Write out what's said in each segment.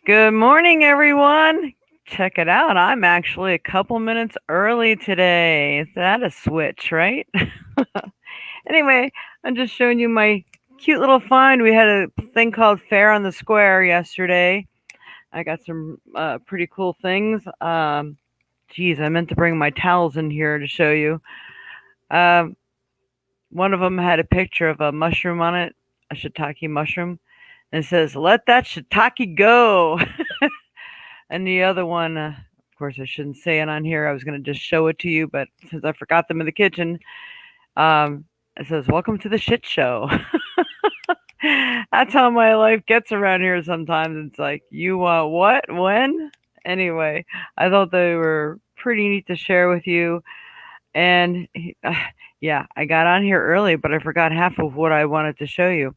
Good morning, everyone. Check it out. I'm actually a couple minutes early today. Is that a switch, right? Anyway, I'm just showing you my cute little find. We had a thing called Fair on the Square yesterday. I got some pretty cool things. Geez, I meant to bring my towels in here to show you. Um, One of them had a picture of a mushroom on it, a shiitake mushroom, and it says, "Let that shiitake go." And the other one, of course, I shouldn't say it on here. I was going to just show it to you, but since I forgot them in the kitchen, it says, "Welcome to the shit show." That's how my life gets around here sometimes. It's like, you want what? When? Anyway, I thought they were pretty neat to share with you. And yeah, I got on here early, but I forgot half of what I wanted to show you.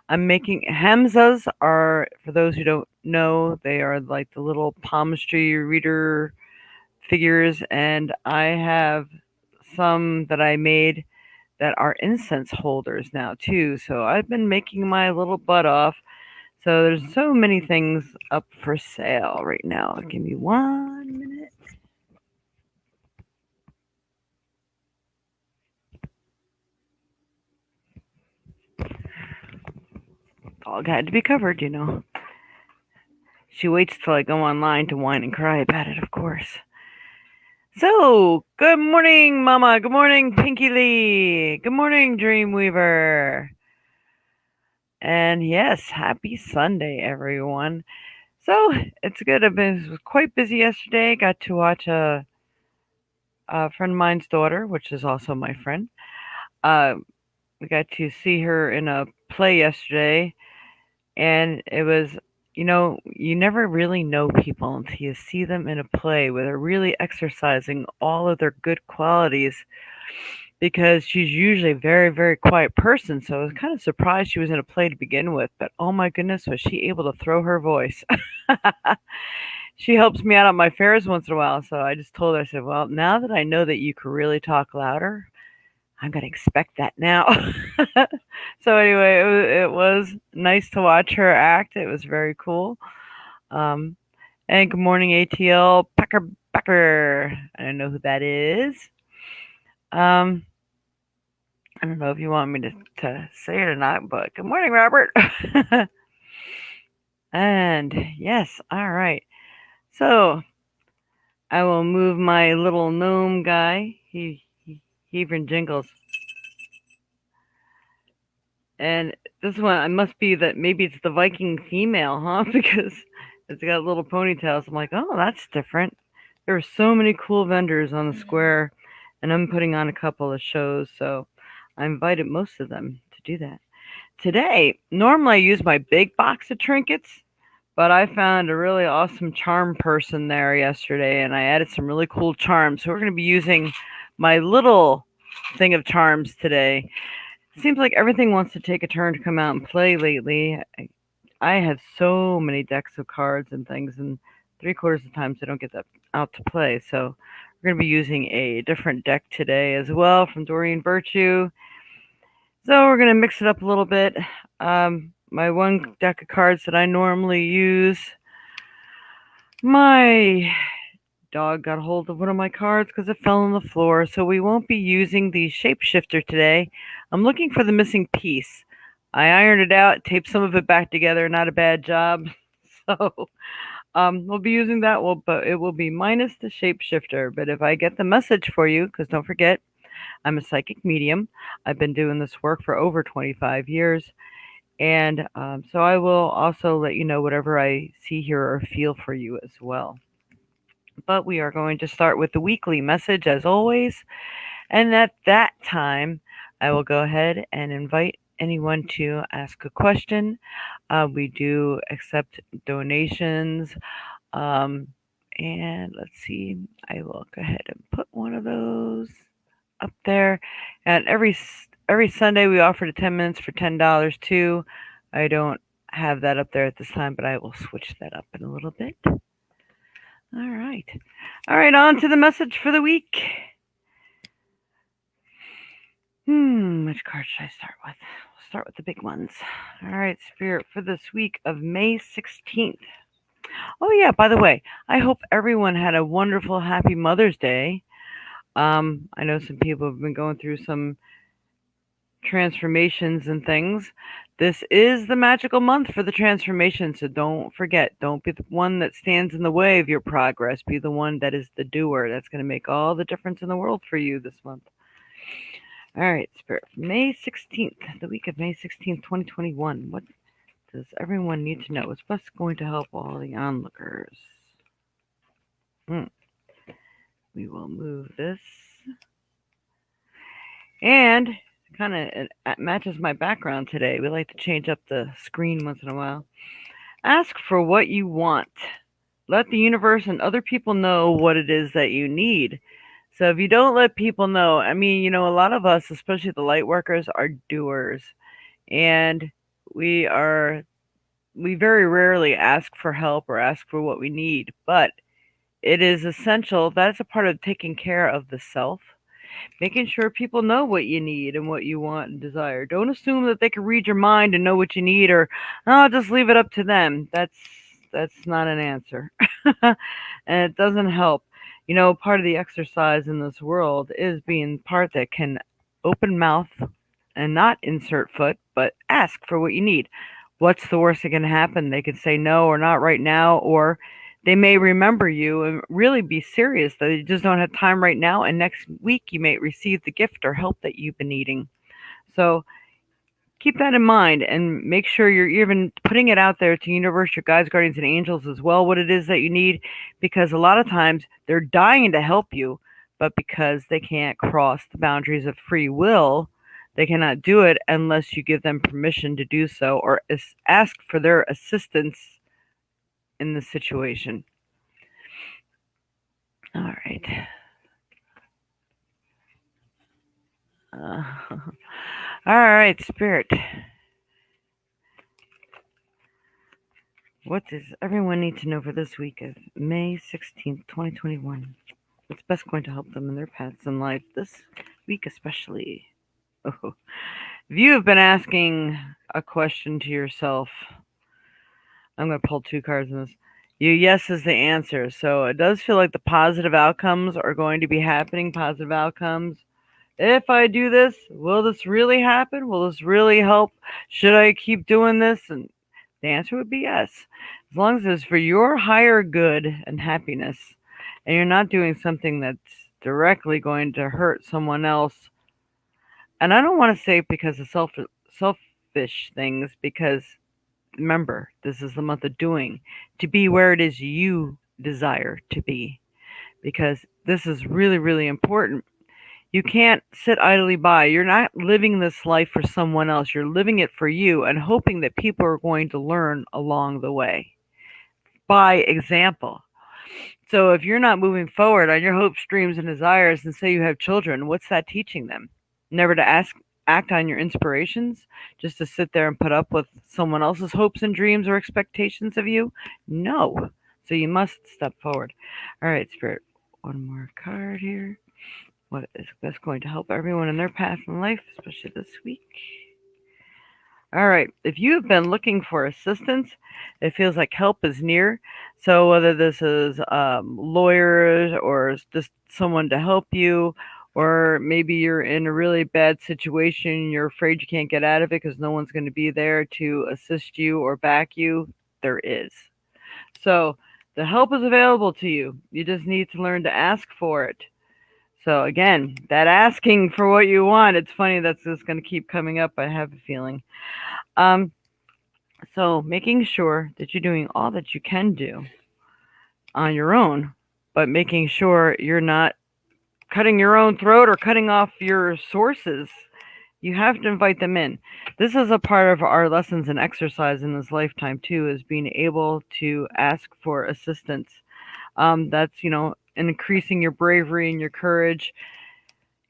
I'm making Hamzas are, for those who don't know, they are like the little palmistry reader figures, and I have some that I made that are incense holders now too. So I've been making my little butt off. So there's so many things up for sale right now. Give me 1 minute. Dog had to be covered. She waits till I go online to whine and cry about it, of course. So, good morning, Mama. Good morning, Pinky Lee. Good morning, Dreamweaver. And yes, happy Sunday, everyone. So, it's good. Was quite busy yesterday. Got to watch a friend of mine's daughter, which is also my friend. Uh, we got to see her in a play yesterday, and it was, you never really know people until you see them in a play where they're really exercising all of their good qualities, because she's usually a very, very quiet person. So I was kind of surprised she was in a play to begin with, but oh my goodness, was she able to throw her voice? She helps me out on my fairs once in a while. So I just told her, I said, well, now that I know that you can really talk louder, I'm going to expect that now. So anyway, it was nice to watch her act. It was very cool. Um, and good morning, ATL Packer. I don't know who that is. Um, I don't know if you want me to say it or not, but good morning, Robert. And yes, all right. So I will move my little gnome guy. He even jingles. And this one, I must be that maybe it's the Viking female, huh? Because it's got little ponytails. I'm like, oh, that's different. There are so many cool vendors on the square, and I'm putting on a couple of shows, so I invited most of them to do that. Today, normally I use my big box of trinkets, but I found a really awesome charm person there yesterday, and I added some really cool charms. So we're going to be using my little thing of charms today. Seems like everything wants to take a turn to come out and play lately. I have so many decks of cards and things, and three-quarters of the times I don't get that out to play. So we're going to be using a different deck today as well from Doreen Virtue. So we're going to mix it up a little bit. My one deck of cards that I normally use, my dog got a hold of one of my cards because it fell on the floor, so we won't be using the shapeshifter today. I'm looking for the missing piece. I ironed it out, taped some of it back together, not a bad job. So we'll be using that, but it will be minus the shapeshifter. But if I get the message for you, because don't forget, I'm a psychic medium. I've been doing this work for over 25 years. And so I will also let you know whatever I see, hear, or feel for you as well. But we are going to start with the weekly message as always. And at that time, I will go ahead and invite anyone to ask a question. We do accept donations. Um, and let's see, I will go ahead and put one of those up there. And every Sunday we offer to 10 minutes for $10 too. I don't have that up there at this time, but I will switch that up in a little bit. All right. All right, on to the message for the week. Which card should I start with? We'll start with the big ones. All right, Spirit, for this week of May 16th. Oh yeah, by the way, I hope everyone had a wonderful, happy Mother's Day. I know some people have been going through some transformations and things. This is the magical month for the transformation, so don't forget. Don't be the one that stands in the way of your progress. Be the one that is the doer. That's going to make all the difference in the world for you this month. All right, Spirit. May 16th, the week of May 16th, 2021. What does everyone need to know? What's going to help all the onlookers? Hmm. We will move this. And kind of it matches my background today. We like to change up the screen once in a while. Ask for what you want. Let the universe and other people know what it is that you need. So if you don't let people know, I mean, a lot of us, especially the light workers, are doers. And we are we very rarely ask for help or ask for what we need, but it is essential. That's a part of taking care of the self, making sure people know what you need and what you want and desire. Don't assume that they can read your mind and know what you need, or oh, just leave it up to them. That's not an answer. And it doesn't help. Part of the exercise in this world is being part that can open mouth and not insert foot, but ask for what you need. What's the worst that can happen? They could say no or not right now, or they may remember you and really be serious that you just don't have time right now, and next week you may receive the gift or help that you've been needing. So keep that in mind and make sure you're even putting it out there to universe, your guides, guardians, and angels as well, what it is that you need, because a lot of times they're dying to help you, but because they can't cross the boundaries of free will, they cannot do it unless you give them permission to do so or ask for their assistance in the situation. All right. All right, Spirit. What does everyone need to know for this week of May 16th, 2021? What's best going to help them in their paths in life this week, especially? Oh, if you have been asking a question to yourself, I'm going to pull two cards in this. Yes is the answer. So it does feel like the positive outcomes are going to be happening. Positive outcomes. If I do this, will this really happen? Will this really help? Should I keep doing this? And the answer would be yes. As long as it's for your higher good and happiness, and you're not doing something that's directly going to hurt someone else. And I don't want to say because of selfish things, because remember, this is the month of doing, to be where it is you desire to be, because this is really, really important. You can't sit idly by. You're not living this life for someone else. You're living it for you and hoping that people are going to learn along the way by example. So if you're not moving forward on your hopes, dreams, and desires, and say you have children, what's that teaching them? Never to act on your inspirations, just to sit there and put up with someone else's hopes and dreams or expectations of you? No. So you must step forward. All right, Spirit. One more card here. What is best going to help everyone in their path in life, especially this week? All right. If you have been looking for assistance, it feels like help is near. So whether this is lawyers or just someone to help you, or maybe you're in a really bad situation, you're afraid you can't get out of it because no one's going to be there to assist you or back you, there is. So the help is available to you. You just need to learn to ask for it. So again, that asking for what you want, it's funny that's just going to keep coming up, I have a feeling. Um, so making sure that you're doing all that you can do on your own, but making sure you're not cutting your own throat or cutting off your sources. You have to invite them in. This is a part of our lessons and exercise in this lifetime too, is being able to ask for assistance. That's, increasing your bravery and your courage.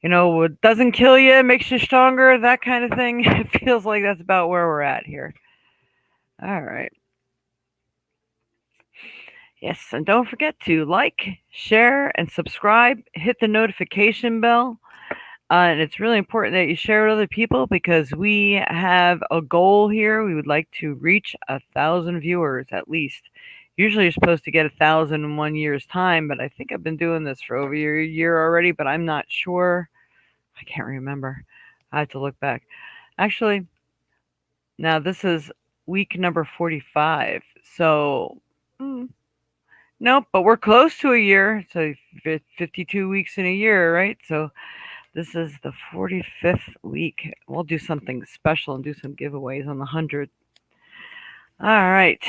What doesn't kill you makes you stronger, that kind of thing. It feels like that's about where we're at here. All right. Yes, and don't forget to like, share, and subscribe. Hit the notification bell. And it's really important that you share with other people because we have a goal here. We would like to reach 1,000 viewers at least Usually you're supposed to get 1,000 in 1 year's time, but I think I've been doing this for over a year already, but I'm not sure. I can't remember. I have to look back. Actually, now this is week number 45. So, nope, but we're close to a year. So 52 weeks in a year, right? So this is the 45th week. We'll do something special and do some giveaways on the 100th. All right.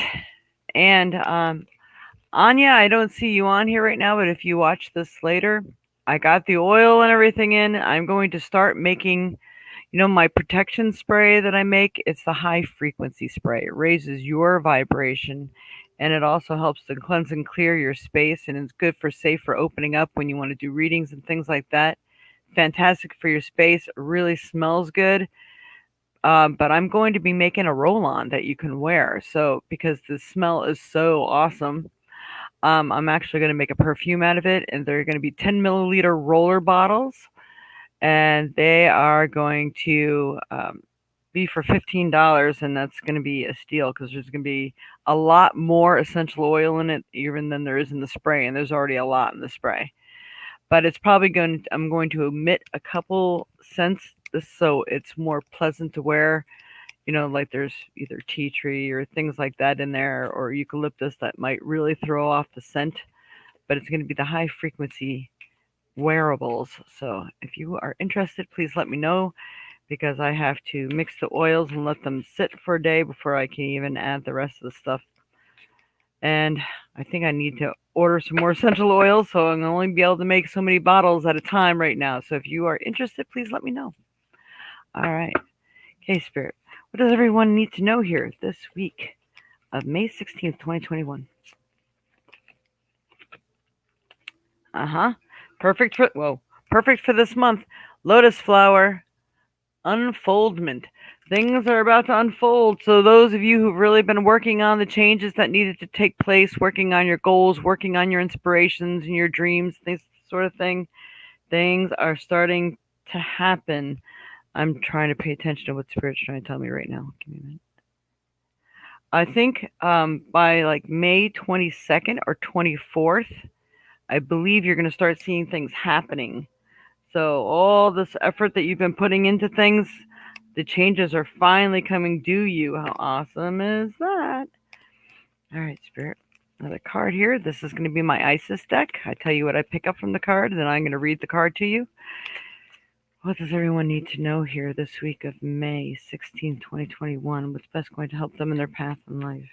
And Anya, I don't see you on here right now, but if you watch this later, I got the oil and everything in. I'm going to start making, my protection spray that I make. It's the high frequency spray. It raises your vibration, and it also helps to cleanse and clear your space, and it's good for safe for opening up when you want to do readings and things like that. Fantastic for your space. It really smells good. But I'm going to be making a roll-on that you can wear. So because the smell is so awesome, I'm actually going to make a perfume out of it, and they're going to be 10 milliliter roller bottles, and they are going to be for $15, and that's going to be a steal because there's going to be a lot more essential oil in it even than there is in the spray, and there's already a lot in the spray. But it's probably I'm going to omit a couple scents so it's more pleasant to wear. Like there's either tea tree or things like that in there, or eucalyptus that might really throw off the scent. But it's going to be the high frequency wearables. So if you are interested, please let me know because I have to mix the oils and let them sit for a day before I can even add the rest of the stuff. And I think I need to order some more essential oils, so I'm going to only be able to make so many bottles at a time right now. So if you are interested, please let me know. All right. Okay, Spirit. What does everyone need to know here this week of May 16th, 2021? Perfect for this month. Lotus flower unfoldment. Things are about to unfold. So those of you who've really been working on the changes that needed to take place, working on your goals, working on your inspirations and your dreams, this sort of thing, things are starting to happen. I'm trying to pay attention to what Spirit's trying to tell me right now. Give me a minute. I think by like May 22nd or 24th, I believe you're going to start seeing things happening. So all this effort that you've been putting into things, the changes are finally coming to you. How awesome is that? All right, Spirit. Another card here. This is going to be my Isis deck. I tell you what I pick up from the card, and then I'm going to read the card to you. What does everyone need to know here this week of May 16, 2021? What's best going to help them in their path in life?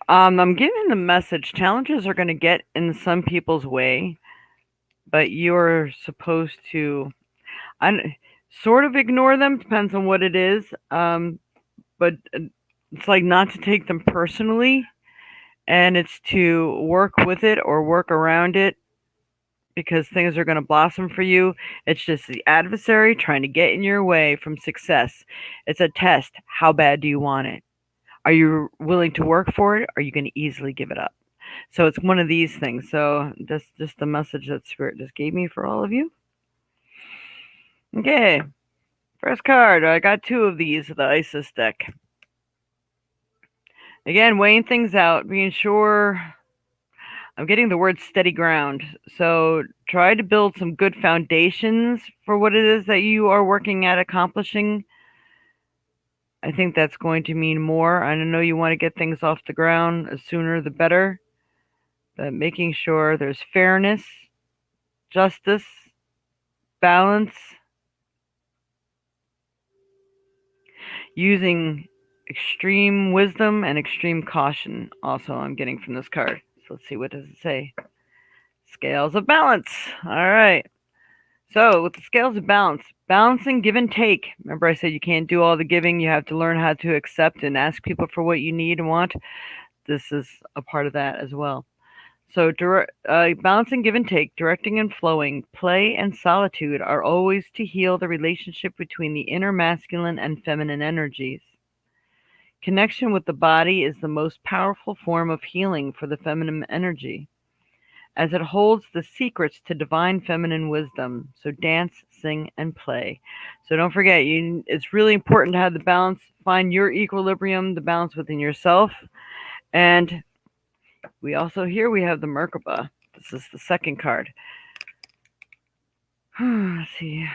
I'm giving the message. Challenges are going to get in some people's way, but you're supposed to sort of ignore them. Depends on what it is. But it's like not to take them personally, and it's to work with it or work around it because things are going to blossom for you. It's just the adversary trying to get in your way from success. It's a test. How bad do you want it? Are you willing to work for it? Or are you going to easily give it up? So it's one of these things. So that's just the message that Spirit just gave me for all of you. Okay. First card. I got two of these, the Isis deck. Again, weighing things out, being sure. I'm getting the word steady ground. So try to build some good foundations for what it is that you are working at accomplishing. I think that's going to mean more. I know you want to get things off the ground the sooner the better, but making sure there's fairness, justice, balance, using extreme wisdom and extreme caution. Also, I'm getting from this card. So let's see, what does it say? Scales of balance. All right. So with the scales of balance, balancing give and take. Remember I said you can't do all the giving. You have to learn how to accept and ask people for what you need and want. This is a part of that as well. So balancing give and take, directing and flowing, play and solitude are always to heal the relationship between the inner masculine and feminine energies. Connection with the body is the most powerful form of healing for the feminine energy, as it holds the secrets to divine feminine wisdom. So dance, sing, and play. So don't forget, it's really important to have the balance, find your equilibrium, the balance within yourself. And we also here we have the Merkaba. This is the second card. Let's see.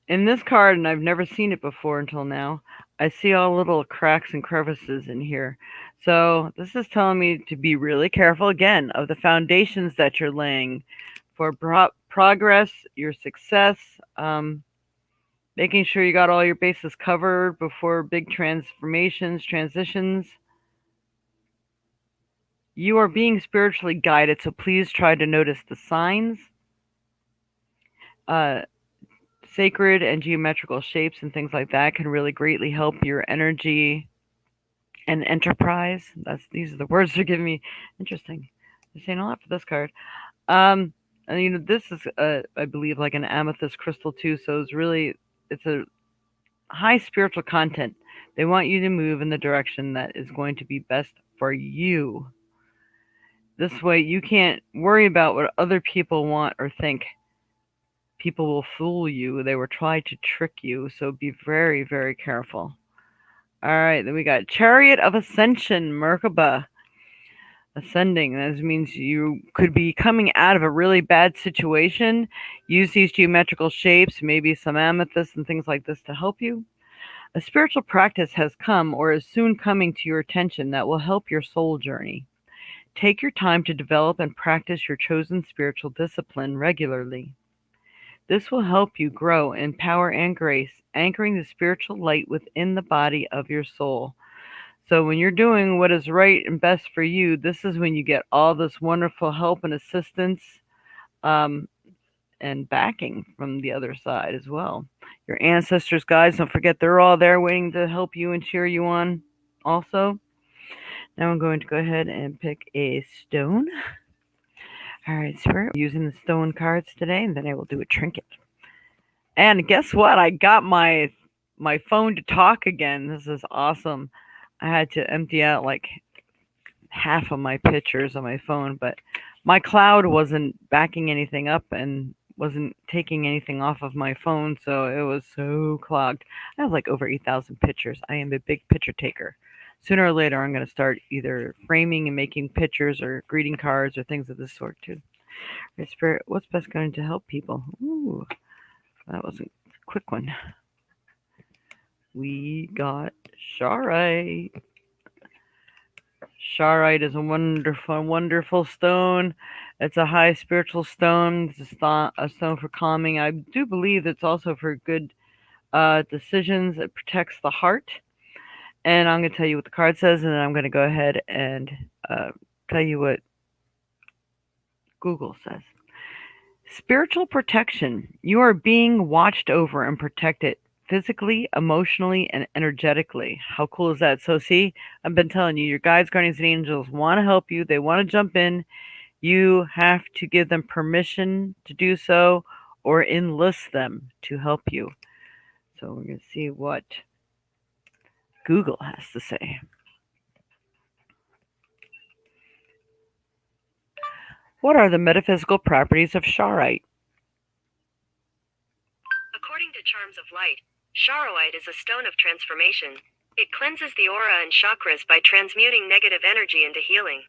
In this card, and I've never seen it before until now, I see all little cracks and crevices in here. So this is telling me to be really careful again of the foundations that you're laying for progress, your success, making sure you got all your bases covered before big transformations, transitions. You are being spiritually guided, so please try to notice the signs. Sacred and geometrical shapes and things like that can really greatly help your energy and enterprise. These are the words they're giving me. Interesting. They're saying a lot for this card. And this is I believe like an amethyst crystal too, so it's a high spiritual content. They want you to move in the direction that is going to be best for you. This way you can't worry about what other people want or think. People will fool you. They will try to trick you, so be very, very careful. All right, then we got Chariot of Ascension, Merkaba. Ascending. That means you could be coming out of a really bad situation. Use these geometrical shapes, maybe some amethyst and things like this to help you. A spiritual practice has come or is soon coming to your attention that will help your soul journey. Take your time to develop and practice your chosen spiritual discipline regularly. This will help you grow in power and grace, anchoring the spiritual light within the body of your soul. So when you're doing what is right and best for you, this is when you get all this wonderful help and assistance and backing from the other side as well. Your ancestors, guys, don't forget they're all there waiting to help you and cheer you on also. Now I'm going to go ahead and pick a stone. All right, Spirit, I'm using the stone cards today, and then I will do a trinket. And guess what? I got my phone to talk again. This is awesome. I had to empty out like half of my pictures on my phone, but my cloud wasn't backing anything up and wasn't taking anything off of my phone, so it was so clogged. I have like over 8,000 pictures. I am a big picture taker. Sooner or later, I'm going to start either framing and making pictures or greeting cards or things of this sort too. Right, Spirit, what's best going to help people? Ooh, that was a quick one. We got Sharite. Sharite is a wonderful, wonderful stone. It's a high spiritual stone. It's a stone for calming. I do believe it's also for good decisions. It protects the heart. And I'm going to tell you what the card says, and then I'm going to go ahead and tell you what Google says. Spiritual protection. You are being watched over and protected physically, emotionally, and energetically. How cool is that? So see, I've been telling you, your guides, guardians, and angels want to help you. They want to jump in. You have to give them permission to do so or enlist them to help you. So we're going to see what Google has to say. What are the metaphysical properties of Sharite? According to Charms of Light, Sharite is a stone of transformation. It cleanses the aura and chakras by transmuting negative energy into healing.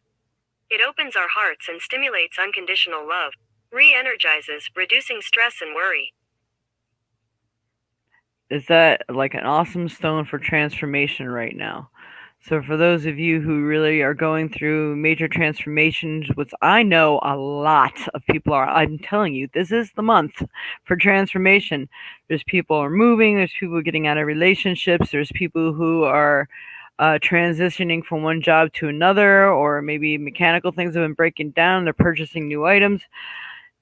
It opens our hearts and stimulates unconditional love, re-energizes, reducing stress and worry. Is that like an awesome stone for transformation right now? So for those of you who really are going through major transformations, which I know a lot of people are, I'm telling you, this is the month for transformation. There's people who are moving, there's people getting out of relationships, there's people who are transitioning from one job to another, or maybe mechanical things have been breaking down, they're purchasing new items.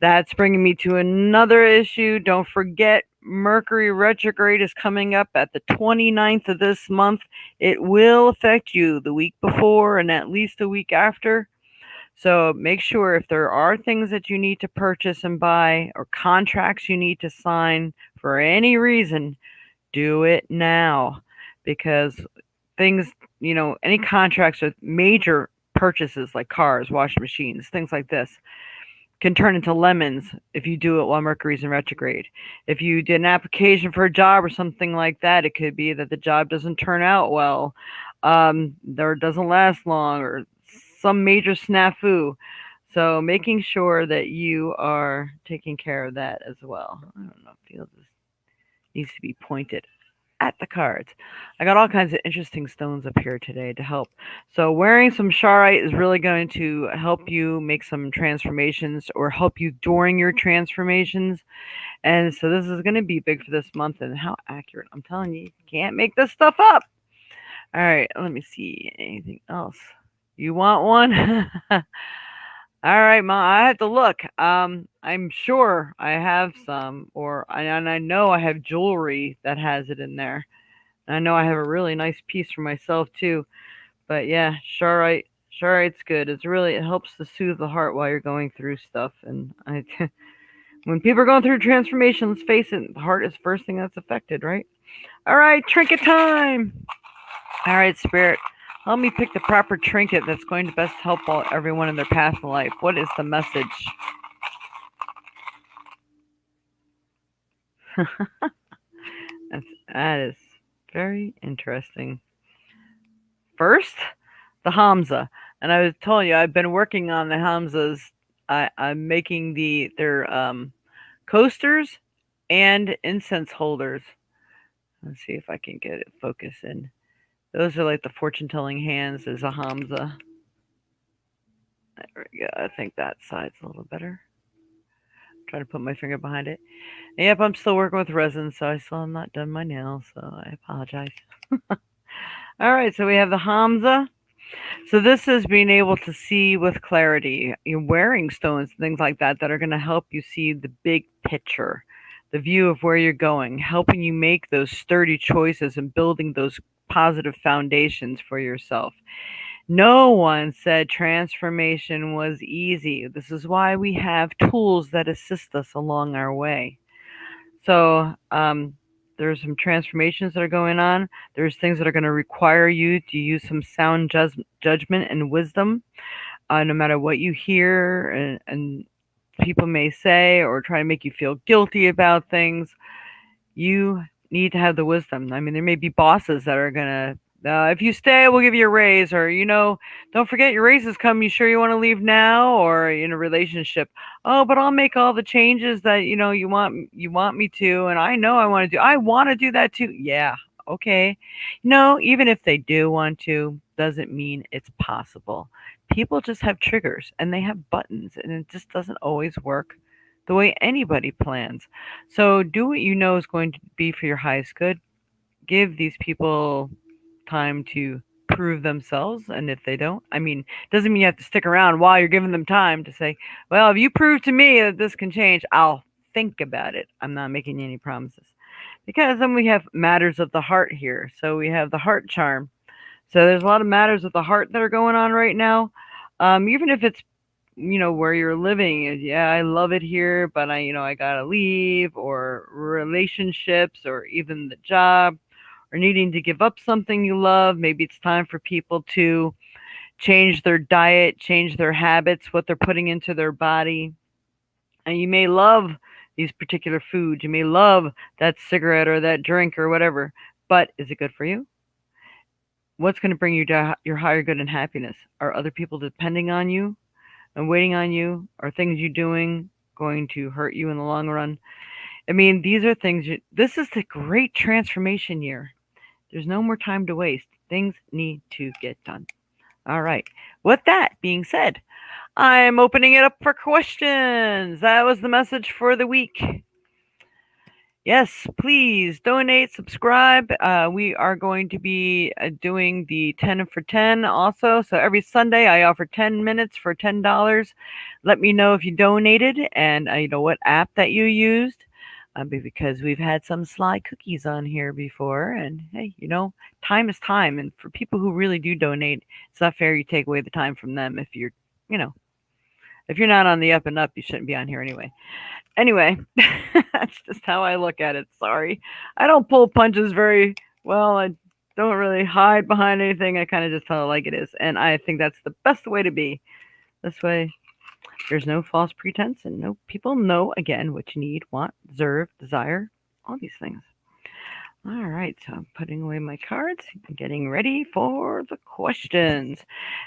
That's bringing me to another issue. Don't forget, Mercury retrograde is coming up at the 29th of this month. It will affect you the week before and at least a week after. So make sure if there are things that you need to purchase and buy or contracts you need to sign for any reason, do it now. Because things, any contracts with major purchases like cars, washing machines, things like this, can turn into lemons if you do it while Mercury's in retrograde. If you did an application for a job or something like that, it could be that the job doesn't turn out well, or doesn't last long, or some major snafu. So making sure that you are taking care of that as well. I don't know, it feels this needs to be pointed at the cards. I got all kinds of interesting stones up here today to help. So wearing some charoite is really going to help you make some transformations or help you during your transformations. And so this is going to be big for this month. And how accurate. I'm telling you, you can't make this stuff up. All right, let me see. Anything else? You want one? All right, Ma, I have to look. I'm sure I have some, and I know I have jewelry that has it in there. I know I have a really nice piece for myself too. But yeah, Charite's good. It helps to soothe the heart while you're going through stuff. And when people are going through transformation, let's face it, the heart is the first thing that's affected, right? All right, trinket time. All right, Spirit, help me pick the proper trinket that's going to best help everyone in their path in life. What is the message? That is very interesting. First, the Hamza, and I was telling you I've been working on the Hamzas. I'm making their coasters and incense holders. Let's see if I can get it focused in. Those are like the fortune telling hands. There's a Hamza. There we go. I think that side's a little better. I'm trying to put my finger behind it. And yep, I'm still working with resin, so I still have not done my nails, so I apologize. All right, so we have the Hamza. So this is being able to see with clarity. You're wearing stones, things like that are going to help you see the big picture, the view of where you're going, helping you make those sturdy choices and building those positive foundations for yourself. No one said transformation was easy. This is why we have tools that assist us along our way. So, there's some transformations that are going on. There's things that are going to require you to use some sound judgment and wisdom, no matter what you hear and people may say or try to make you feel guilty about things. You need to have the wisdom. I mean, there may be bosses that are going to, if you stay, we'll give you a raise, or, don't forget your raise is coming. You sure you want to leave now? Or in a relationship, oh, but I'll make all the changes that, you want me to. And I know I want to do that too. Yeah. Okay. No, even if they do want to, doesn't mean it's possible. People just have triggers and they have buttons, and it just doesn't always work the way anybody plans. So do what you know is going to be for your highest good. Give these people time to prove themselves, and if they don't, I mean, doesn't mean you have to stick around while you're giving them time to say, well, if you prove to me that this can change, I'll think about it. I'm not making you any promises. Because then we have matters of the heart here. So we have the heart charm. So there's a lot of matters of the heart that are going on right now. Even if it's where you're living. Yeah, I love it here, but I gotta leave, or relationships, or even the job, or needing to give up something you love. Maybe it's time for people to change their diet, change their habits, what they're putting into their body. And you may love these particular foods. You may love that cigarette or that drink or whatever, but is it good for you? What's going to bring you to your higher good and happiness? Are other people depending on you and waiting on you? Are things you're doing going to hurt you in the long run? I mean, these are things. This is the great transformation year. There's no more time to waste. Things need to get done. All right. With that being said, I'm opening it up for questions. That was the message for the week. Yes, please donate, subscribe. We are going to be doing the 10 for 10 also. So every Sunday I offer 10 minutes for $10. Let me know if you donated and what app that you used. Because we've had some sly cookies on here before. And hey, time is time. And for people who really do donate, it's not fair you take away the time from them. If you're not on the up and up, you shouldn't be on here anyway. Anyway, that's just how I look at it. Sorry. I don't pull punches very well. I don't really hide behind anything. I kind of just tell it like it is. And I think that's the best way to be. This way, There's no false pretense, and no people know again what you need, want, deserve, desire, all these things. All right, so I'm putting away my cards, getting ready for the questions.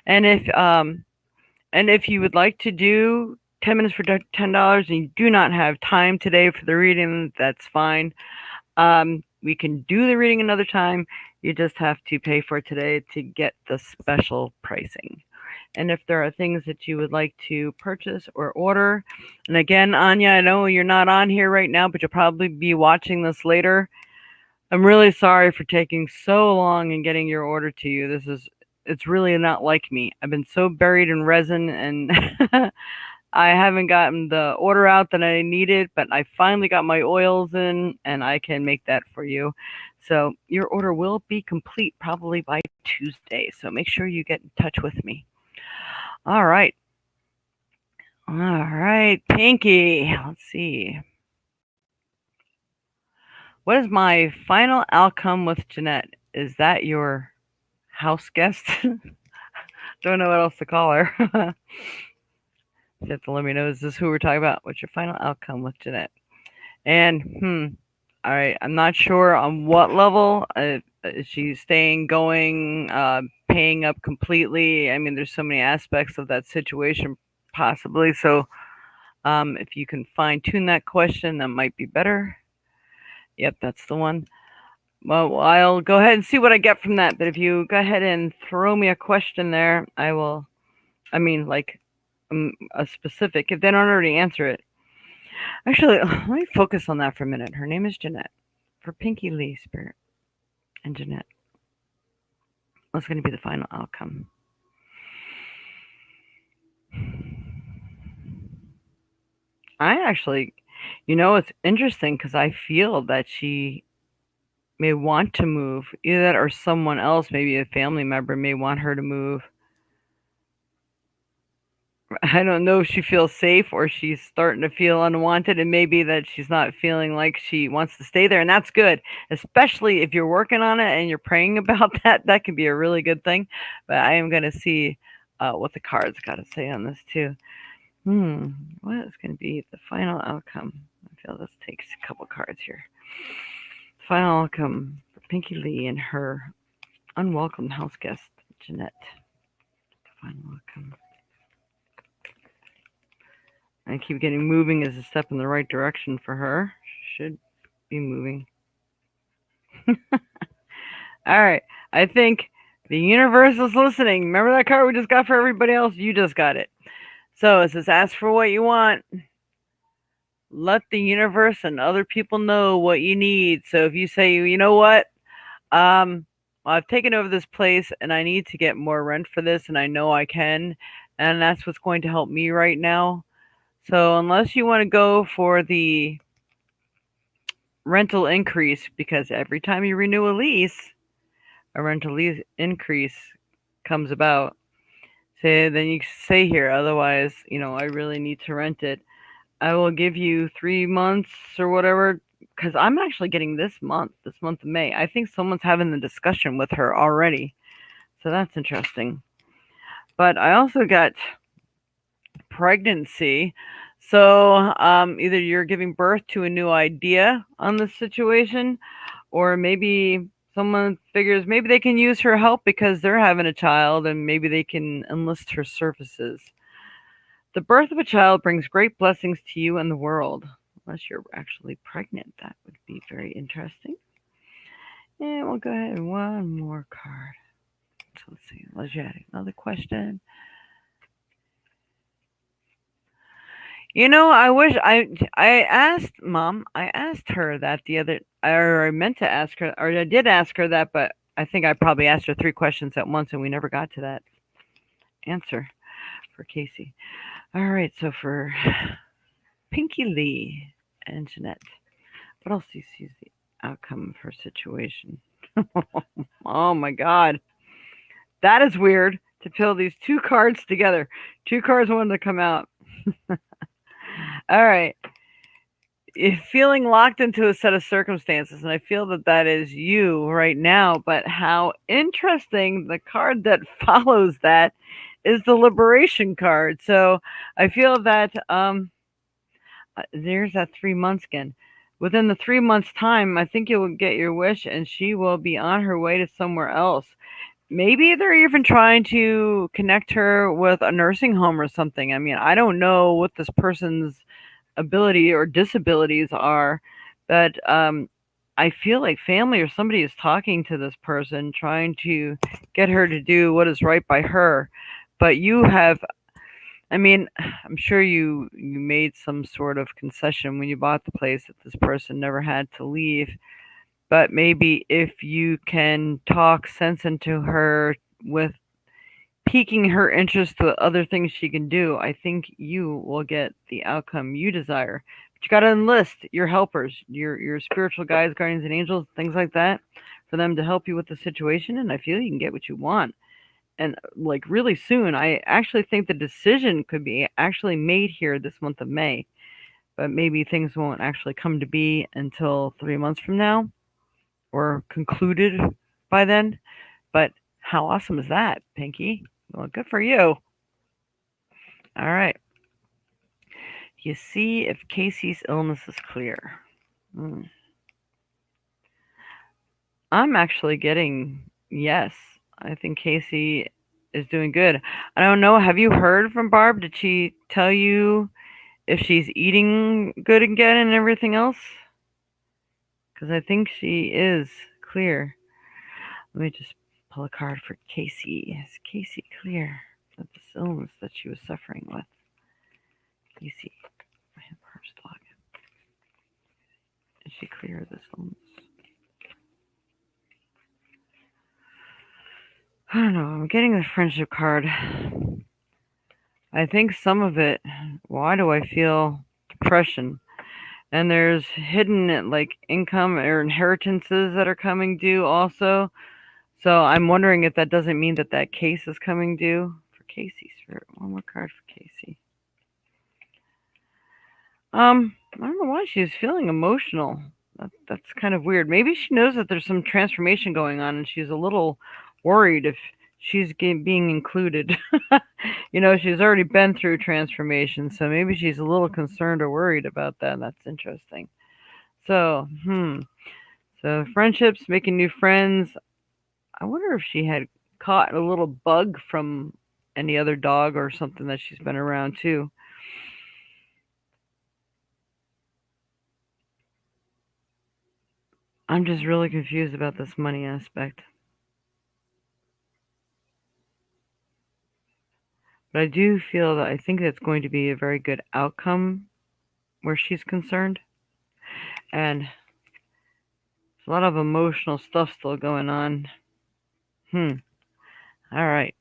And if you would like to do 10 minutes for $10 and you do not have time today for the reading, that's fine. We can do the reading another time. You just have to pay for it today to get the special pricing. And if there are things that you would like to purchase or order, and again, Anya, I know you're not on here right now, but you'll probably be watching this later. I'm really sorry for taking so long in getting your order to you. It's really not like me. I've been so buried in resin and I haven't gotten the order out that I needed, but I finally got my oils in and I can make that for you. So your order will be complete probably by Tuesday. So make sure you get in touch with me. All right. All right, Pinky. Let's see. What is my final outcome with Jeanette? Is that your house guest? Don't know what else to call her. You have to let me know. Is this who we're talking about? What's your final outcome with Jeanette? And all right. I'm not sure on what level. Is she staying going, paying up completely? I mean, there's so many aspects of that situation, possibly. So, if you can fine tune that question, that might be better. Yep, that's the one. Well, I'll go ahead and see what I get from that. But if you go ahead and throw me a question there, I will. I mean, like a specific. If they don't already answer it, actually, let me focus on that for a minute. Her name is Jeanette. For Pinky Lee Spirit and Jeanette, what's going to be the final outcome? I actually, it's interesting because I feel that she may want to move. Either that or someone else, maybe a family member, may want her to move. I don't know if she feels safe or she's starting to feel unwanted, and maybe that she's not feeling like she wants to stay there, and that's good. Especially if you're working on it and you're praying about that, that could be a really good thing. But I am going to see what the cards got to say on this too. What is going to be the final outcome? I feel this takes a couple cards here. The final outcome for Pinky Lee and her unwelcome house guest, Jeanette. The final outcome. I keep getting moving as a step in the right direction for her. Should be moving. All right. I think the universe is listening. Remember that card we just got for everybody else? You just got it. So it says, ask for what you want. Let the universe and other people know what you need. So if you say, you know what? I've taken over this place and I need to get more rent for this, and I know I can. And that's what's going to help me right now. So unless you want to go for the rental increase, because every time you renew a lease, a rental lease increase comes about. So then you say here, otherwise, I really need to rent it. I will give you 3 months or whatever, because I'm actually getting this month of May. I think someone's having the discussion with her already. So that's interesting. But I also got pregnancy. So either you're giving birth to a new idea on the situation, or maybe someone figures maybe they can use her help because they're having a child and maybe they can enlist her services. The birth of a child brings great blessings to you and the world. Unless you're actually pregnant, that would be very interesting. And we'll go ahead and one more card. So let's see. Let's add another question. I wish I asked Mom. I asked her that the other, or I meant to ask her, or I did ask her that, but I think I probably asked her 3 questions at once, and we never got to that answer for Casey. All right, so for Pinky Lee and Jeanette, what else do you see as the outcome of her situation? Oh my God, that is weird to pull these 2 cards together. 2 cards wanted to come out. All right. You're feeling locked into a set of circumstances, and I feel that is you right now. But how interesting, the card that follows that is the liberation card. So I feel that there's that 3 months again. Within the 3 months time, I think you'll get your wish, and she will be on her way to somewhere else. Maybe they're even trying to connect her with a nursing home or something. I mean, I don't know what this person's ability or disabilities are, but I feel like family or somebody is talking to this person, trying to get her to do what is right by her. But you have, I mean, I'm sure you made some sort of concession when you bought the place that this person never had to leave. But maybe if you can talk sense into her with piquing her interest with other things she can do, I think you will get the outcome you desire. But you got to enlist your helpers, your spiritual guides, guardians, and angels, things like that, for them to help you with the situation. And I feel you can get what you want. And like really soon, I actually think the decision could be actually made here this month of May. But maybe things won't actually come to be until 3 months from now or concluded by then. But how awesome is that, Pinky? Well, good for you. All right. You see if Casey's illness is clear. Hmm. I'm actually getting yes. I think Casey is doing good. I don't know. Have you heard from Barb? Did she tell you if she's eating good again and everything else? Because I think she is clear. Let me just pull a card for Casey. Is Casey clear of this illness that she was suffering with? Casey, I have her dog. Is she clear of this illness? I don't know. I'm getting the friendship card. I think some of it. Why do I feel depression? And there's hidden like income or inheritances that are coming due also. So I'm wondering if that doesn't mean that that case is coming due for Casey. Spirit, one more card for Casey. I don't know why she's feeling emotional. That's kind of weird. Maybe she knows that there's some transformation going on, and she's a little worried if she's being included. She's already been through transformation, so maybe she's a little concerned or worried about that. That's interesting. So, So friendships, making new friends. I wonder if she had caught a little bug from any other dog or something that she's been around too. I'm just really confused about this money aspect. But I do feel that I think that's going to be a very good outcome where she's concerned. And there's a lot of emotional stuff still going on. All right.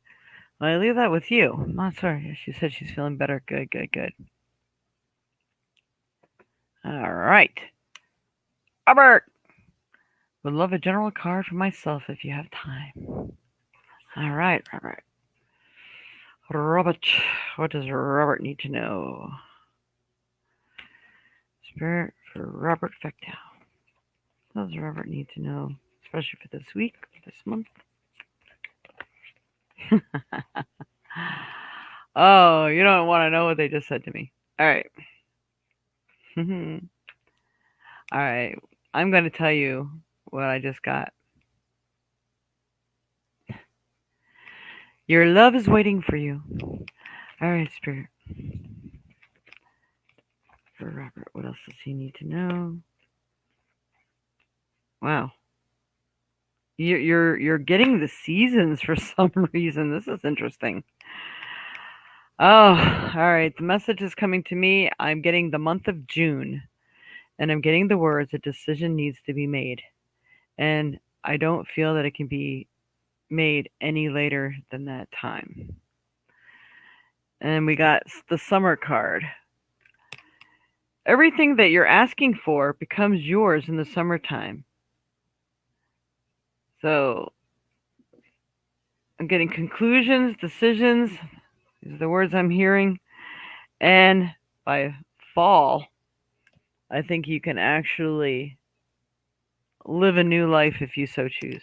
Well, I leave that with you. Oh, sorry. She said she's feeling better. Good, good, good. All right. Robert! Would love a general card for myself if you have time. All right, Robert. Robert, what does Robert need to know? Spirit for Robert Fectow. What does Robert need to know, especially for this week, this month? Oh, you don't want to know what they just said to me. All right. All right. I'm going to tell you what I just got. Your love is waiting for you. All right, Spirit. For Robert, what else does he need to know? Wow. You're getting the seasons for some reason. This is interesting. Oh, all right. The message is coming to me. I'm getting the month of June, and I'm getting the words a decision needs to be made. And I don't feel that it can be made any later than that time. And we got the summer card. Everything that you're asking for becomes yours in the summertime. So I'm getting conclusions, decisions. These are the words I'm hearing. And by fall, I think you can actually live a new life if you so choose.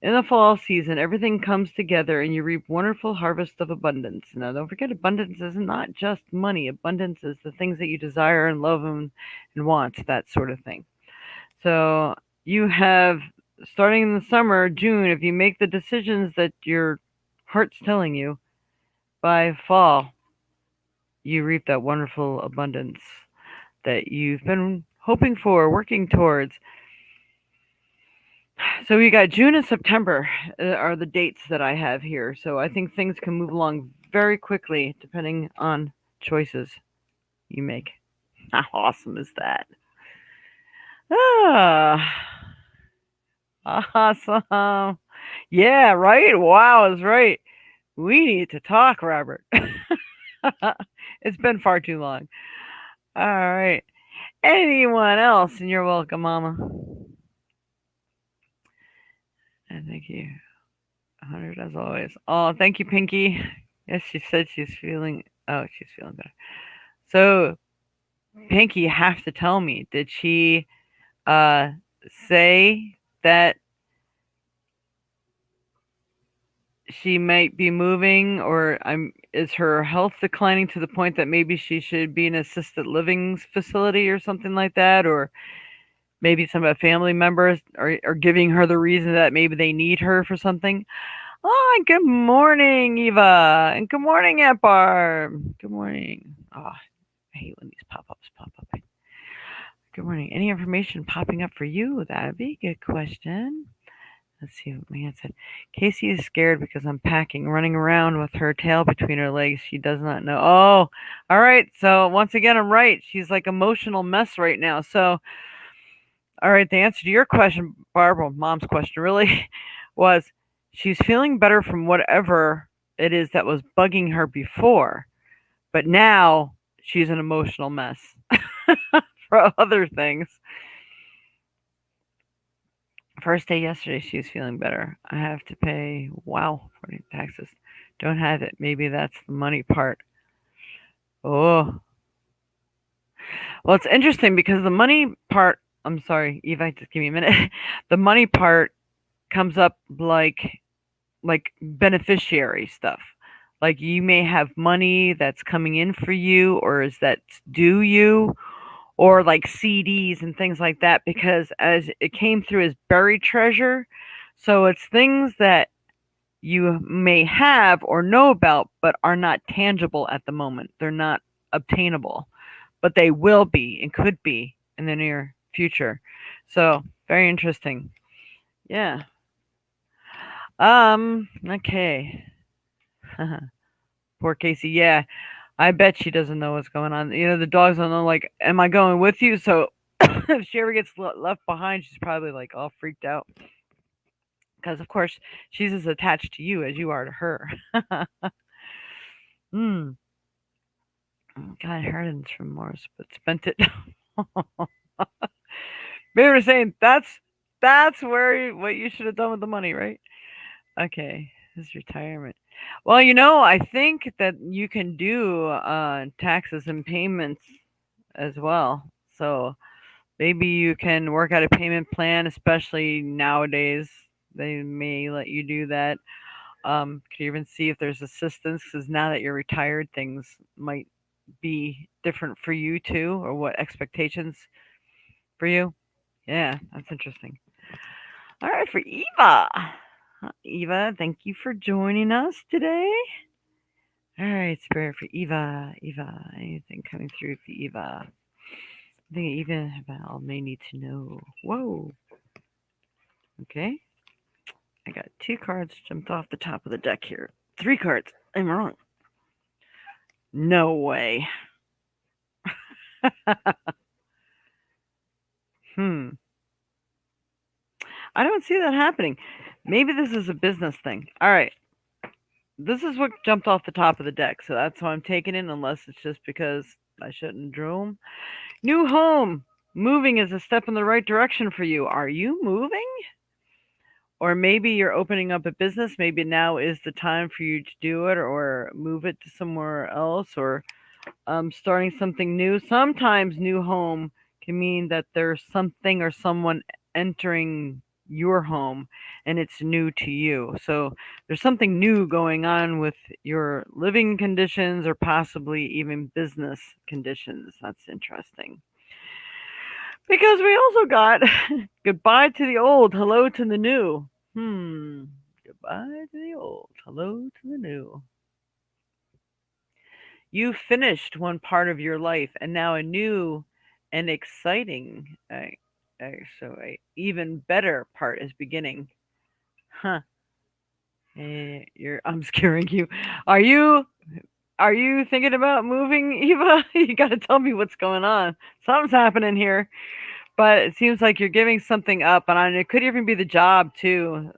In the fall season, everything comes together and you reap wonderful harvest of abundance. Now, don't forget, abundance is not just money. Abundance is the things that you desire and love and want, that sort of thing. So you have, starting in the summer, June, if you make the decisions that your heart's telling you, by fall, you reap that wonderful abundance that you've been hoping for, working towards. So we got June and September are the dates that I have here. So I think things can move along very quickly depending on choices you make. How awesome is that? Ah, awesome. Yeah, right. Wow, is right. We need to talk, Robert. It's been far too long. All right. Anyone else? And you're welcome, Mama. And thank you. 100 as always. Oh, thank you, Pinky. Yes, she said she's feeling. Oh, she's feeling better. So, Pinky, you have to tell me. Did she uh say that she might be moving, or is her health declining to the point that maybe she should be in an assisted living facility or something like that, or maybe some of the family members are giving her the reason that maybe they need her for something? Oh, good morning, Eva, and good morning, Aunt Barb. Good morning. Oh, I hate when these pop-ups pop up. Good morning. Any information popping up for you? That'd be a good question. Let's see what my aunt said. Casey is scared because I'm packing, running around with her tail between her legs. She does not know. Oh, all right. So once again, I'm right. She's like emotional mess right now. So, all right. The answer to your question, Barbara, mom's question really was she's feeling better from whatever it is that was bugging her before, but now she's an emotional mess for other things. First day yesterday, she was feeling better. I have to pay, wow, for taxes. Don't have it. Maybe that's the money part. Oh, well, it's interesting because the money part, I'm sorry, Eva, just give me a minute. The money part comes up like beneficiary stuff. Like you may have money that's coming in for you or is that due you, or like CDs and things like that, because as it came through as buried treasure, so it's things that you may have or know about but are not tangible at the moment. They're not obtainable, but they will be and could be in the near future. So, very interesting. Yeah. Okay. Poor Casey. Yeah. I bet she doesn't know what's going on. You know, the dogs don't know, like, am I going with you? So if she ever gets left behind, she's probably like all freaked out. Because, of course, she's as attached to you as you are to her. Hmm. Got inheritance from Morris, but spent it. Maybe we're saying that's where what you should have done with the money, right? Okay, this is retirement. Well, you know, I think that you can do taxes and payments as well. So maybe you can work out a payment plan, especially nowadays. They may let you do that. Could even see if there's assistance because now that you're retired, things might be different for you too, or what expectations for you. Yeah, that's interesting. All right, for Eva. Eva, thank you for joining us today. All right, Spirit for Eva. Eva, anything coming through for Eva? I think even Val may need to know. Whoa. Okay. I got 2 cards jumped off the top of the deck here. 3 cards. I'm wrong. No way. Hmm. I don't see that happening. Maybe this is a business thing. All right. This is what jumped off the top of the deck, so that's why I'm taking it, unless it's just because I shouldn't drew them. New home. Moving is a step in the right direction for you. Are you moving? Or maybe you're opening up a business. Maybe now is the time for you to do it or move it to somewhere else, or starting something new. Sometimes new home can mean that there's something or someone entering. your home and it's new to you. So there's something new going on with your living conditions or possibly even business conditions. That's interesting. Because we also got goodbye to the old, hello to the new. Goodbye to the old, hello to the new. You finished one part of your life, and now a new and exciting, so a even better part is beginning. Huh? I'm scaring you. Are you are you thinking about moving, Eva? You got to tell me what's going on. Something's happening here, but it seems like you're giving something up, and it could even be the job too.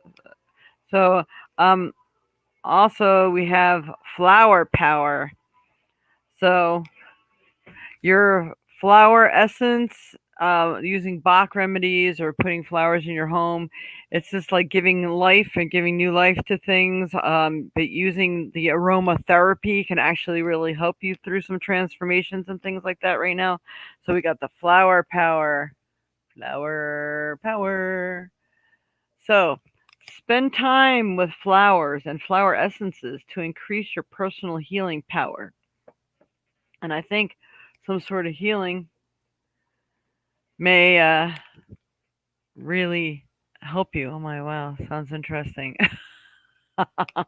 So, um, also we have flower power. So your flower essence, using Bach remedies or putting flowers in your home, it's just like giving life and giving new life to things. But using the aromatherapy can actually really help you through some transformations and things like that right now. So we got the flower power, flower power. So spend time with flowers and flower essences to increase your personal healing power. And I think some sort of healing may really help you. Oh my wow, sounds interesting. I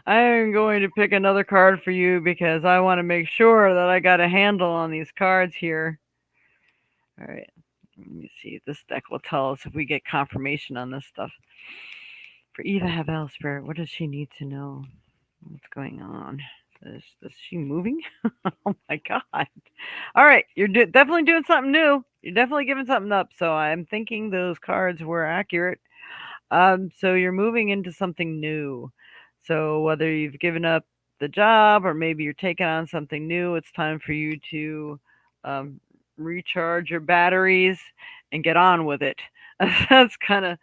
am going to pick another card for you because I want to make sure that I got a handle on these cards here. All right, let me see. This deck will tell us if we get confirmation on this stuff. For Eva Havel Spirit, what does she need to know? What's going on? Is she moving? Oh my god. All right, you're definitely doing something new. You're definitely giving something up. So I'm thinking those cards were accurate. So you're moving into something new. So whether you've given up the job or maybe you're taking on something new, it's time for you to um, recharge your batteries and get on with it. That's kind of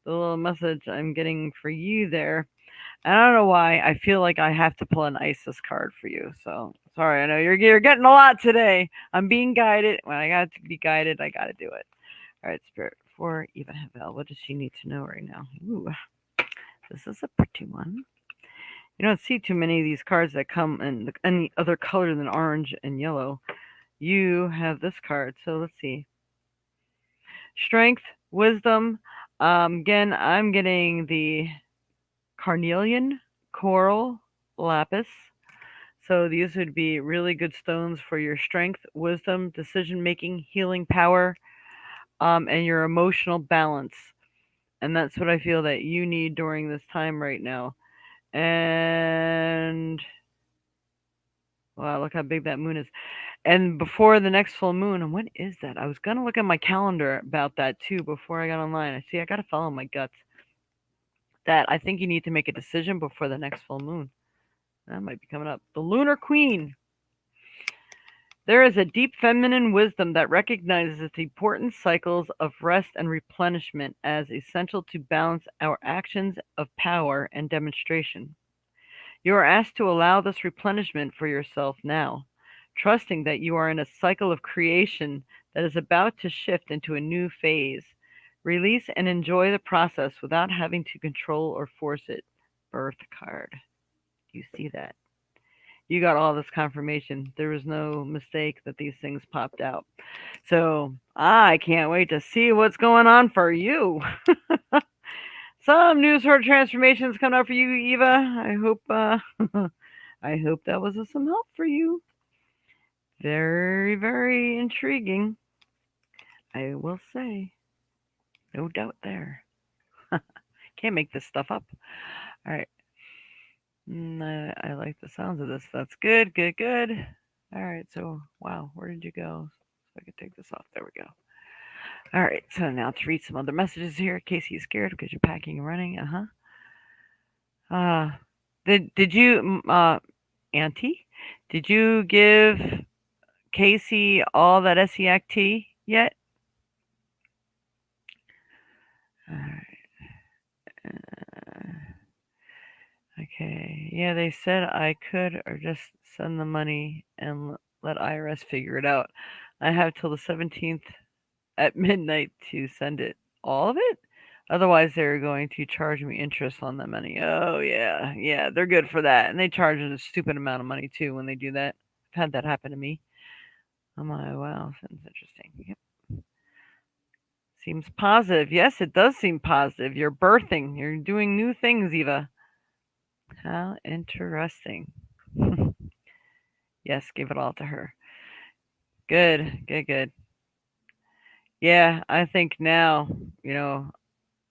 the little message I'm getting for you there. I don't know why. I feel like I have to pull an ISIS card for you. So sorry. I know you're getting a lot today. I'm being guided. When I got to be guided, I got to do it. All right, Spirit. For Eva Havel, what does she need to know right now? Ooh, this is a pretty one. You don't see too many of these cards that come in any other color than orange and yellow. You have this card. So let's see. Strength, wisdom. Again, I'm getting the carnelian, coral, lapis. So these would be really good stones for your strength, wisdom, decision making, healing power, and your emotional balance. And that's what I feel that you need during this time right now. And wow, look how big that moon is. And before the next full moon, and when is that? I was gonna look at my calendar about that too before I got online. I see I gotta follow my guts. That I think you need to make a decision before the next full moon. That might be coming up. The Lunar Queen. There is a deep feminine wisdom that recognizes the important cycles of rest and replenishment as essential to balance our actions of power and demonstration. You are asked to allow this replenishment for yourself now, trusting that you are in a cycle of creation that is about to shift into a new phase. Release and enjoy the process without having to control or force it. Birth card. You see that? You got all this confirmation. There was no mistake that these things popped out. So I can't wait to see what's going on for you. Some new sort of transformations coming up for you, Eva. I hope I hope that was of some help for you. Very, very intriguing. I will say. No doubt there. Can't make this stuff up. All right. I like the sounds of this. That's good, good, good. All right. So, wow, where did you go? So I could take this off. There we go. All right. So now to read some other messages here. Casey is scared because you're packing and running. Uh, did you, Auntie? Did you give Casey all that SEACT yet? All right. Okay. Yeah, they said I could or just send the money and let IRS figure it out. I have till the 17th at midnight to send it. All of it? Otherwise, they're going to charge me interest on the money. Oh yeah, yeah, they're good for that, and they charge a stupid amount of money too when they do that. I've had that happen to me. Oh my, wow, sounds interesting. Yep. Seems positive. Yes, it does seem positive. You're birthing. You're doing new things, Eva. How interesting. Yes, give it all to her. Good, good, good. Yeah, I think now, you know,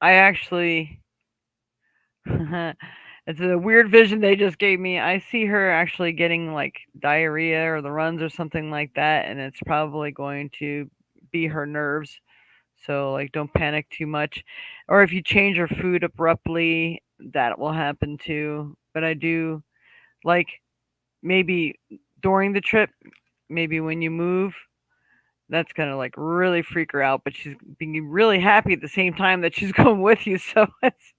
I actually, it's a weird vision they just gave me. I see her actually getting like diarrhea or the runs or something like that, and it's probably going to be her nerves. So, like, don't panic too much. Or if you change your food abruptly, that will happen too. But I do like maybe during the trip, maybe when you move, that's gonna like really freak her out. But she's being really happy at the same time that she's going with you. So it's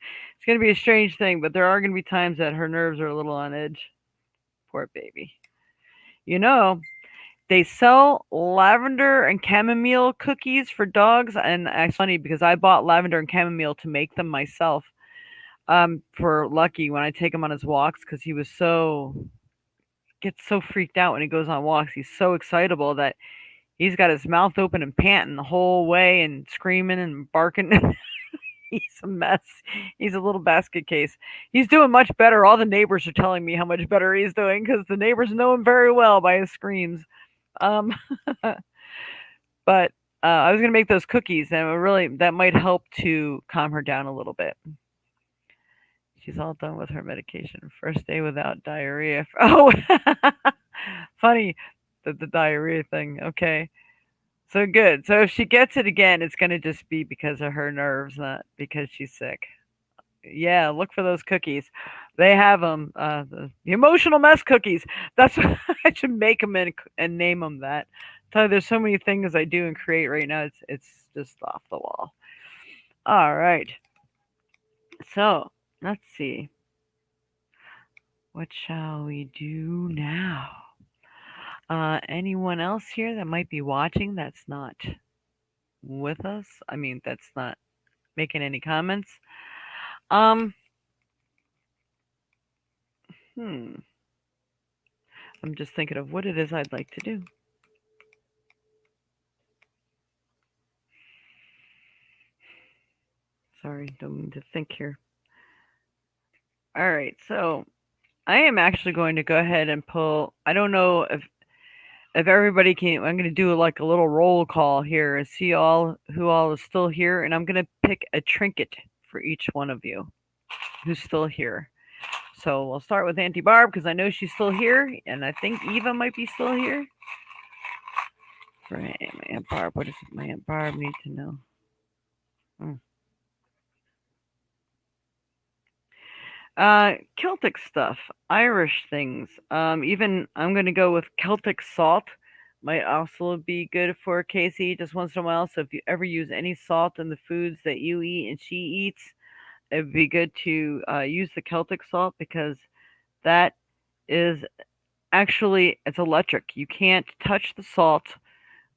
gonna be a strange thing. But there are gonna be times that her nerves are a little on edge. Poor baby. You know, they sell lavender and chamomile cookies for dogs, and it's funny because I bought lavender and chamomile to make them myself. For Lucky when I take him on his walks because he was so gets so freaked out when he goes on walks. He's so excitable that he's got his mouth open and panting the whole way and screaming and barking. He's a mess. He's a little basket case. He's doing much better. All the neighbors are telling me how much better he's doing because the neighbors know him very well by his screams. Um, but I was gonna make those cookies, and it really that might help to calm her down a little bit. She's all done with her medication. First day without diarrhea. Oh, funny the diarrhea thing. Okay. So good. So if she gets it again, it's going to just be because of her nerves, not because she's sick. Yeah, look for those cookies. They have them. The emotional mess cookies. That's what I should make them and name them that. Tell you, there's so many things I do and create right now. It's just off the wall. All right. So let's see. What shall we do now? Anyone else here that might be watching that's not with us? I mean, that's not making any comments. Um, hmm. I'm just thinking of what it is I'd like to do. Sorry, don't mean to think here. All right, so I am actually going to go ahead and pull. I don't know if everybody can. I'm going to do like a little roll call here and see all who all is still here, and I'm going to pick a trinket for each one of you who's still here. So we'll start with Auntie Barb because I know she's still here, and I think Eva might be still here. For my Aunt Barb, what does my Aunt Barb need to know? Hmm. Celtic stuff, Irish things. Even I'm gonna go with Celtic salt. Might also be good for Casey just once in a while. So if you ever use any salt in the foods that you eat and she eats, it would be good to use the Celtic salt because that is actually it's electric. You can't touch the salt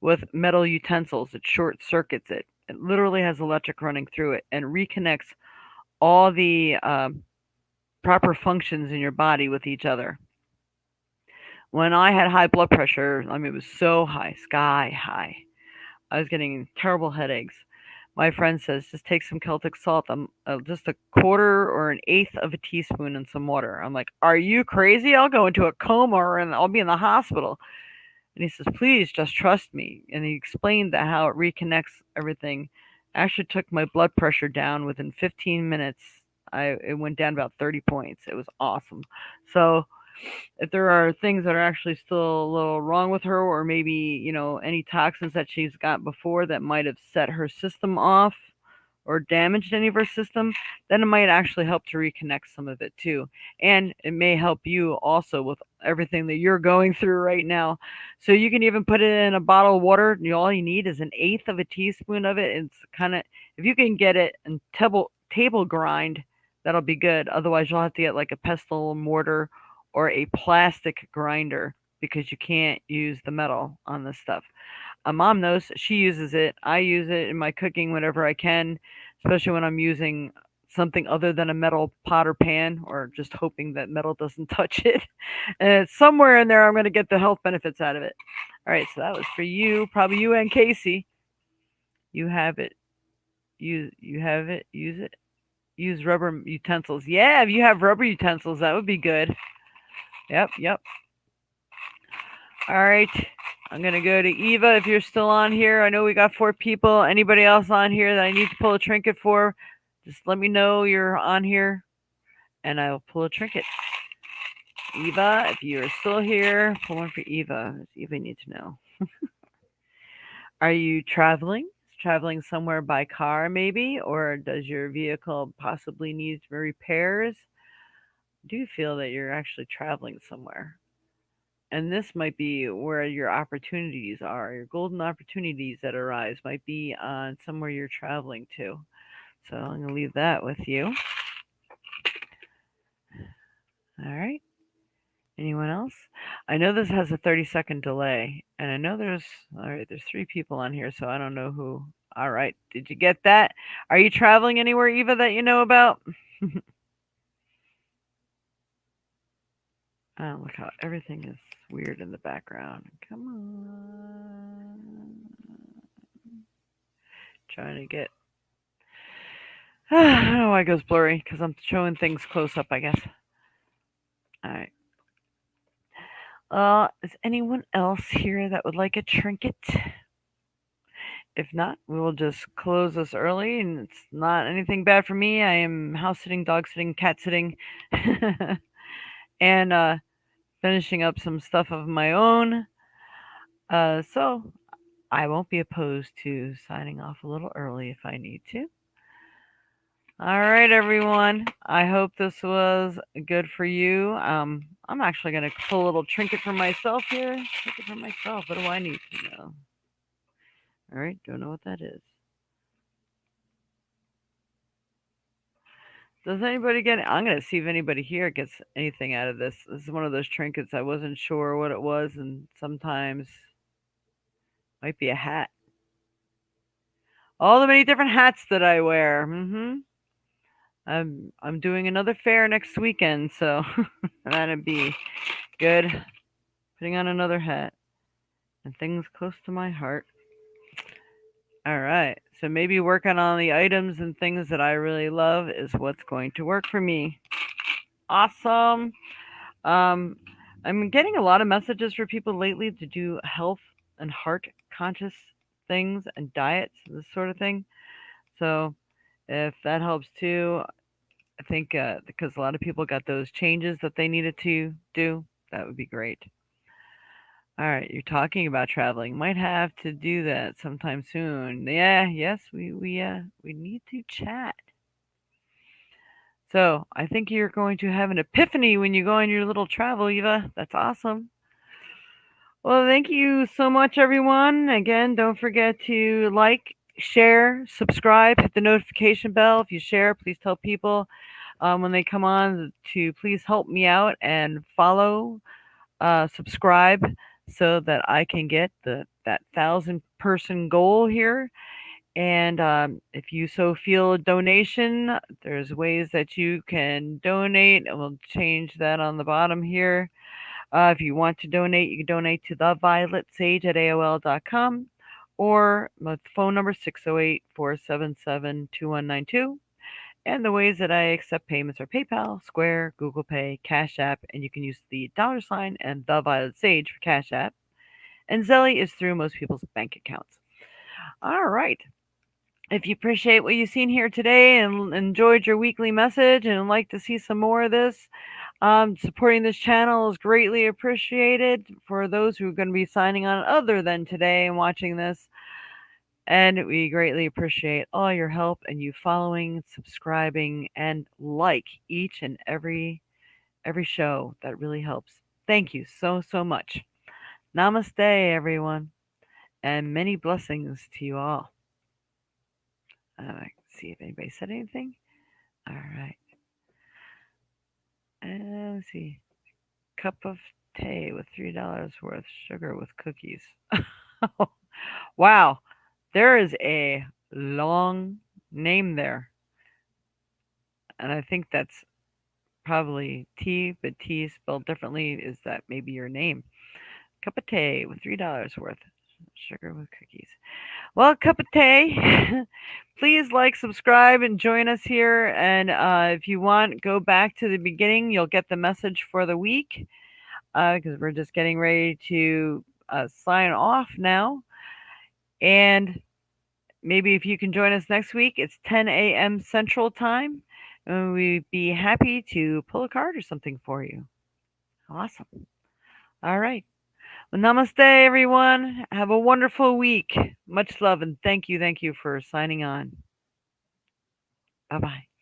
with metal utensils. It short circuits it. It literally has electric running through it and reconnects all the proper functions in your body with each other. When I had high blood pressure, I mean, it was so high, sky high. I was getting terrible headaches. My friend says, just take some Celtic salt, just a quarter or an eighth of a teaspoon in some water. I'm like, are you crazy? I'll go into a coma and I'll be in the hospital. And he says, please just trust me. And he explained that how it reconnects everything. Actually took my blood pressure down within 15 minutes. It went down about 30 points. It was awesome. So if there are things that are actually still a little wrong with her, or maybe, any toxins that she's got before that might have set her system off or damaged any of her system, then it might actually help to reconnect some of it too. And it may help you also with everything that you're going through right now. So you can even put it in a bottle of water. All you need is an eighth of a teaspoon of it. It's kind of, if you can get it in table grind, that'll be good. Otherwise, you'll have to get like a pestle mortar or a plastic grinder because you can't use the metal on this stuff. Mom knows she uses it. I use it in my cooking whenever I can. especially when I'm using something other than a metal pot or pan, or just hoping that metal doesn't touch it. And it's somewhere in there I'm going to get the health benefits out of it. All right, so that was for you, probably you and Casey. You have it. You have it. Use it. Use rubber utensils. Yeah, if you have rubber utensils, that would be good. Yep, yep. All right. I'm going to go to Eva if you're still on here. I know we got 4 people. Anybody else on here that I need to pull a trinket for? Just let me know you're on here and I'll pull a trinket. Eva, if you're still here, pull one for Eva. Eva needs to know. Are you traveling? Traveling somewhere by car, maybe? Or does your vehicle possibly need repairs? Do you feel that you're actually traveling somewhere? And this might be where your opportunities are. Your golden opportunities that arise might be on somewhere you're traveling to. So I'm going to leave that with you. All right. Anyone else? I know this has a 30-second delay, and I know there's 3 people on here, so I don't know who. All right. Did you get that? Are you traveling anywhere, Eva, that you know about? Oh, look how everything is weird in the background. Come on. Trying to get. I don't know why it goes blurry, because I'm showing things close up, I guess. All right. Is anyone else here that would like a trinket? If not, we will just close this early, and it's not anything bad for me. I am house sitting, dog sitting, cat sitting, and finishing up some stuff of my own. So I won't be opposed to signing off a little early if I need to. All right, everyone. I hope this was good for you. I'm actually going to pull a little trinket for myself here. Trinket for myself. What do I need to know? All right, don't know what that is. Does anybody get it? I'm going to see if anybody here gets anything out of this. This is one of those trinkets I wasn't sure what it was, and sometimes might be a hat. All the many different hats that I wear. I'm doing another fair next weekend, so that'd be good. Putting on another hat and things close to my heart. All right. So maybe working on the items and things that I really love is what's going to work for me. Awesome. Um, I'm getting a lot of messages for people lately to do health and heart conscious things and diets, this sort of thing. So if that helps too, I think because a lot of people got those changes that they needed to do, that would be great. All right, you're talking about traveling. Might have to do that sometime soon. Yeah, yes, we need to chat. So I think you're going to have an epiphany when you go on your little travel, Eva. That's awesome. Well, thank you so much, everyone. Again, don't forget to like, share, subscribe, hit the notification bell. If you share, please tell people when they come on to please help me out and follow, subscribe, so that I can get that 1,000-person goal here. And if you so feel a donation, there's ways that you can donate, and we'll change that on the bottom here. If you want to donate, you can donate to TheVioletSage at AOL.com, or my phone number 608-477-2192. And the ways that I accept payments are PayPal, Square, Google Pay, Cash App, and you can use the $ and TheVioletSage for Cash App. And Zelly is through most people's bank accounts. All right. If you appreciate what you've seen here today and enjoyed your weekly message and like to see some more of this, supporting this channel is greatly appreciated for those who are going to be signing on other than today and watching this. And we greatly appreciate all your help and you following, subscribing, and like each and every show. That really helps. Thank you so much. Namaste, everyone, and many blessings to you all. See if anybody said anything. All right. And let's see. Cup of tea with $3 worth sugar with cookies. Wow. There is a long name there. And I think that's probably T, but T spelled differently. Is that maybe your name? Cup of tea with $3 worth. Sugar with cookies. Well, cup of tea. Please like, subscribe, and join us here. And if you want, go back to the beginning. You'll get the message for the week because we're just getting ready to sign off now. And maybe if you can join us next week, it's 10 a.m. Central Time. And we'd be happy to pull a card or something for you. Awesome. All right. Well, namaste, everyone. Have a wonderful week. Much love and thank you for signing on. Bye bye.